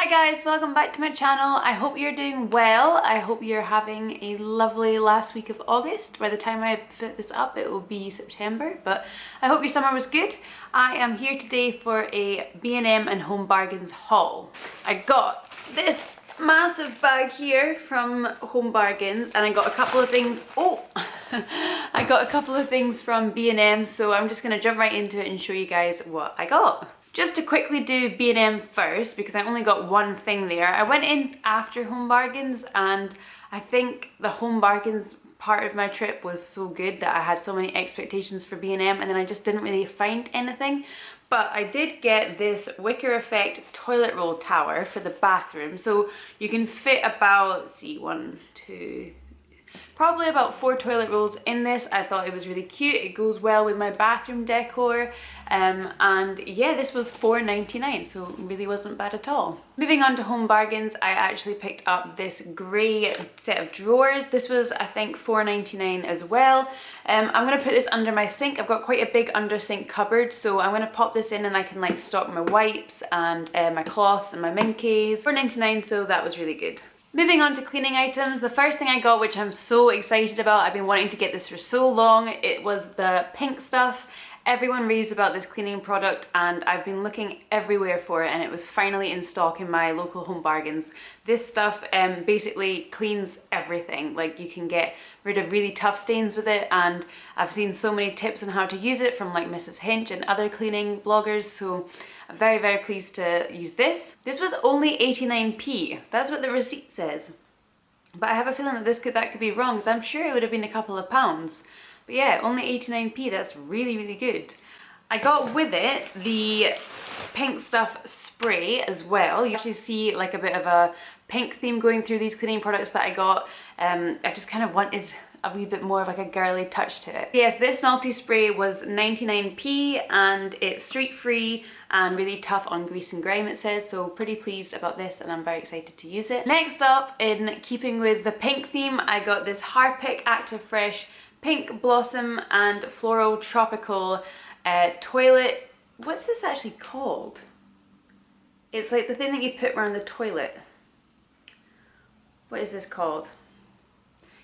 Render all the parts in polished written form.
Hi guys, welcome back to my channel. I hope you're doing well. I hope you're having a lovely last week of August. By the time I put this up it will be September, but I hope your summer was good. I am here today for a B&M and Home Bargains haul. I got this massive bag here from Home Bargains and I got a couple of things. I got a couple of things from B&M, so I'm just going to jump right into it and show you guys what I got. Just to quickly do B&M first, because I only got one thing there. I went in after Home Bargains and I think the Home Bargains part of my trip was so good that I had so many expectations for B&M and then I just didn't really find anything. But I did get this wicker effect toilet roll tower for the bathroom. So you can fit about, let's see, probably about 4 toilet rolls in this. I thought it was really cute. It goes well with my bathroom decor. And yeah, this was $4.99, so it really wasn't bad at all. Moving on to Home Bargains, I actually picked up this grey set of drawers. This was, I think, $4.99 as well. I'm going to put this under my sink. I've got quite a big under sink cupboard, so I'm going to pop this in and I can like stock my wipes and my cloths and my minkies. $4.99, so that was really good. Moving on to cleaning items, the first thing I got, which I'm so excited about, I've been wanting to get this for so long, it was the pink stuff. Everyone raves about this cleaning product and I've been looking everywhere for it and it was finally in stock in my local Home Bargains. This stuff basically cleans everything. Like, you can get rid of really tough stains with it, and I've seen so many tips on how to use it from like Mrs. Hinch and other cleaning bloggers, so I'm very, very pleased to use this. This was only 89p. That's what the receipt says. But I have a feeling that that could be wrong, because I'm sure it would have been a couple of pounds. But yeah, only 89p, that's really, really good. I got with it the pink stuff spray as well. You actually see like a bit of a pink theme going through these cleaning products that I got. I just kind of wanted a wee bit more of like a girly touch to it. Yes, this multi-spray was 99p and it's street free and really tough on grease and grime, it says, so pretty pleased about this and I'm very excited to use it. Next up, in keeping with the pink theme, I got this Harpic Active Fresh Pink Blossom and Floral Tropical toilet. What's this actually called? It's like the thing that you put around the toilet. What is this called?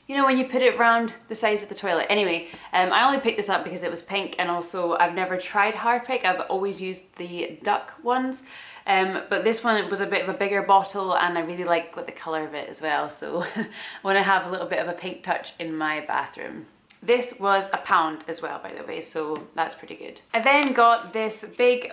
You know, when you put it around the sides of the toilet. Anyway, I only picked this up because it was pink, and also I've never tried Harpic. I've always used the duck ones. But this one was a bit of a bigger bottle and I really like the colour of it as well. So I want to have a little bit of a pink touch in my bathroom. This was £1 as well, by the way, so that's pretty good. I then got this big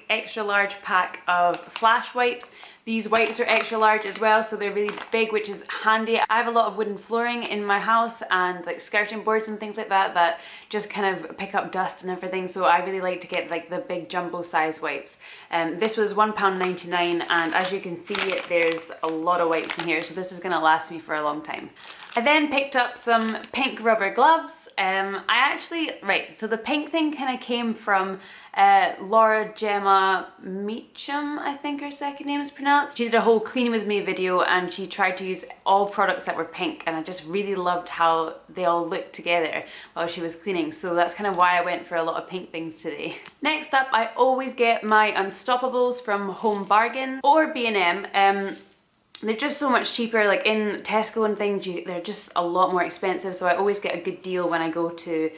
extra large pack of flash wipes. These wipes are extra large as well, so they're really big, which is handy. I have a lot of wooden flooring in my house and like skirting boards and things like that that just kind of pick up dust and everything, so I really like to get like the big jumbo size wipes. This was £1.99 and as you can see, there's a lot of wipes in here, so this is going to last me for a long time. I then picked up some pink rubber gloves. So the pink thing kind of came from Laura Gemma Meacham, I think her second name is pronounced. She did a whole clean with me video and she tried to use all products that were pink, and I just really loved how they all looked together while she was cleaning, so that's kind of why I went for a lot of pink things today. Next up, I always get my Unstoppables from Home Bargains or B&M. They're just so much cheaper. Like in Tesco and things, they're just a lot more expensive, so I always get a good deal when I go to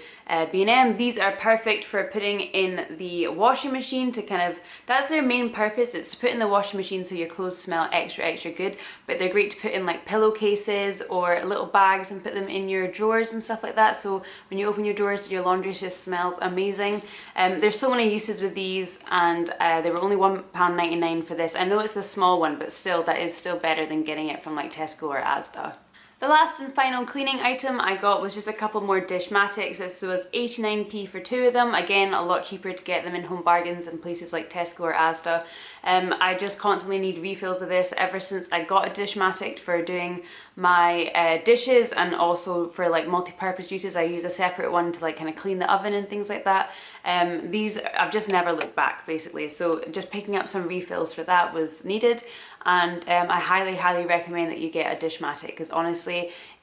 B&M. These are perfect for putting in the washing machine to kind of, that's their main purpose, it's to put in the washing machine so your clothes smell extra good, but they're great to put in like pillowcases or little bags and put them in your drawers and stuff like that, so when you open your drawers your laundry just smells amazing. There's so many uses with these, and they were only £1.99 for this. I know it's the small one, but still, that is still better than getting it from like Tesco or Asda. The last and final cleaning item I got was just a couple more DishMatics. This was 89p for 2 of them. Again, a lot cheaper to get them in Home Bargains and places like Tesco or Asda. I just constantly need refills of this ever since I got a DishMatic for doing my dishes, and also for like multi-purpose uses. I use a separate one to like kind of clean the oven and things like that. These, I've just never looked back basically, so just picking up some refills for that was needed. And I highly recommend that you get a DishMatic, because honestly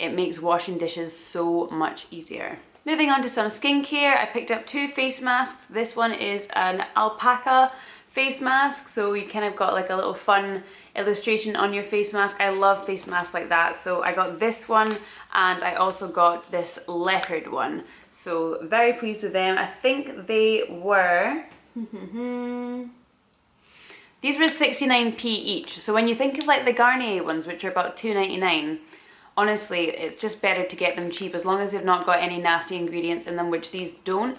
it makes washing dishes so much easier. Moving on to some skincare, I picked up 2 face masks. This one is an alpaca face mask, so you kind of got like a little fun illustration on your face mask. I love face masks like that, so I got this one, and I also got this leopard one, so very pleased with them. I think they were these were 69p each, so when you think of like the Garnier ones, which are about $2.99, honestly, it's just better to get them cheap as long as they've not got any nasty ingredients in them, which these don't.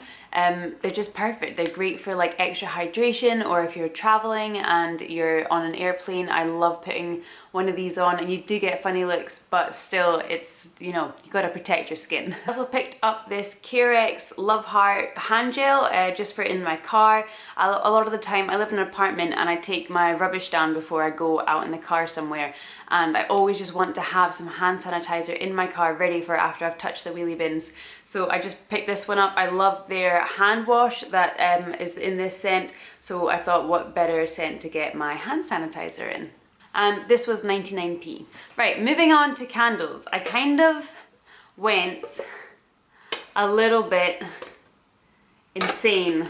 They're just perfect. They're great for like extra hydration, or if you're traveling and you're on an airplane. I love putting one of these on, and you do get funny looks, but still, it's, you know, you gotta protect your skin. I also picked up this Carex Love Heart hand gel just for in my car. A lot of the time, I live in an apartment and I take my rubbish down before I go out in the car somewhere, and I always just want to have some hand sanitizer in my car ready for after I've touched the wheelie bins. So I just picked this one up. I love their hand wash that is in this scent, so I thought what better scent to get my hand sanitizer in. And this was 99p. Right, moving on to candles. I kind of went a little bit insane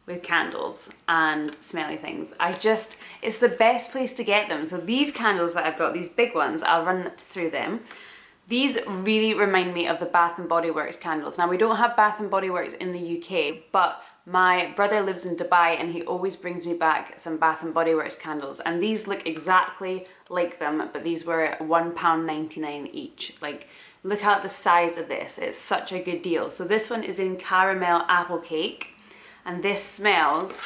with candles and smelly things. It's the best place to get them. So these candles that I've got, these big ones, I'll run through them. These really remind me of the Bath & Body Works candles. Now, we don't have Bath & Body Works in the UK, but my brother lives in Dubai and he always brings me back some Bath & Body Works candles, and these look exactly like them, but these were £1.99 each. Like, look at the size of this. It's such a good deal. So this one is in caramel apple cake, and this smells,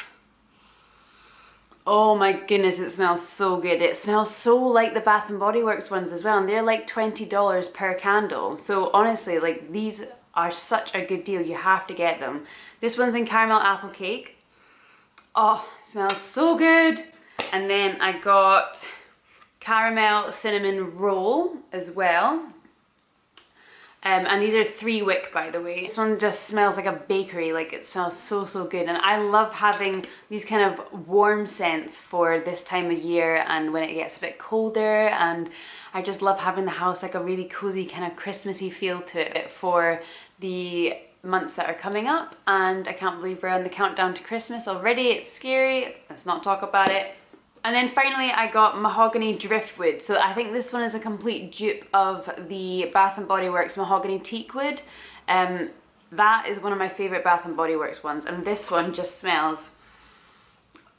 oh my goodness, it smells so good. It smells so like the Bath & Body Works ones as well, and they're like $20 per candle. So honestly, like, these are such a good deal. You have to get them. This one's in caramel apple cake. Oh, smells so good. And then I got caramel cinnamon roll as well. And these are 3 wick, by the way. This one just smells like a bakery. Like, it smells so, so good. And I love having these kind of warm scents for this time of year and when it gets a bit colder. And I just love having the house like a really cozy kind of Christmassy feel to it for the months that are coming up. And I can't believe we're on the countdown to Christmas already. It's scary. Let's not talk about it. And then finally I got mahogany driftwood. So I think this one is a complete dupe of the Bath & Body Works mahogany teakwood. That is one of my favorite Bath & Body Works ones, and this one just smells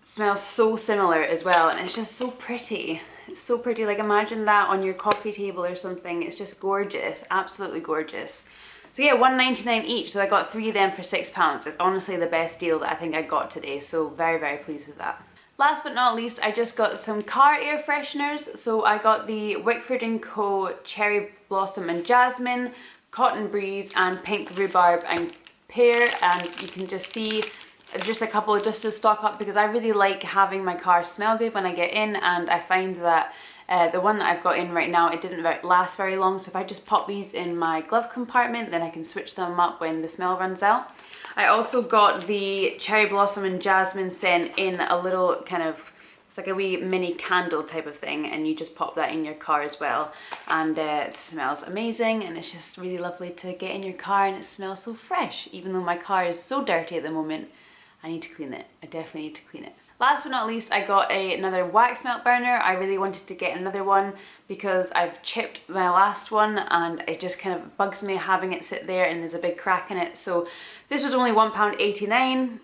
so similar as well, and it's just so pretty. It's so pretty. Like, imagine that on your coffee table or something. It's just gorgeous, absolutely gorgeous. So yeah, $1.99 each. So I got 3 of them for £6. It's honestly the best deal that I think I got today. So very, very pleased with that. Last but not least, I just got some car air fresheners. So I got the Wickford & Co. Cherry Blossom and Jasmine, Cotton Breeze, and Pink Rhubarb and Pear. And you can just see just a couple just to stock up, because I really like having my car smell good when I get in, and I find that the one that I've got in right now, it didn't last very long. So if I just pop these in my glove compartment, then I can switch them up when the smell runs out. I also got the Cherry Blossom and Jasmine scent in a little kind of, it's like a wee mini candle type of thing, and you just pop that in your car as well. And it smells amazing, and it's just really lovely to get in your car, and it smells so fresh. Even though my car is so dirty at the moment, I need to clean it. I definitely need to clean it. Last but not least, I got another wax melt burner. I really wanted to get another one because I've chipped my last one, and it just kind of bugs me having it sit there and there's a big crack in it. So this was only £1.89.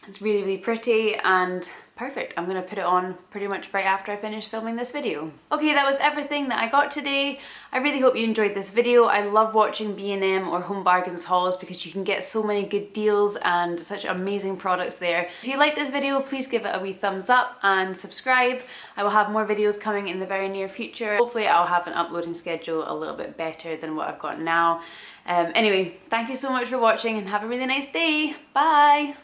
It's really, really pretty and perfect. I'm gonna put it on pretty much right after I finish filming this video. Okay, that was everything that I got today. I really hope you enjoyed this video. I love watching B&M or Home Bargains hauls because you can get so many good deals and such amazing products there. If you like this video, please give it a wee thumbs up and subscribe. I will have more videos coming in the very near future. Hopefully I'll have an uploading schedule a little bit better than what I've got now. Anyway, thank you so much for watching and have a really nice day. Bye!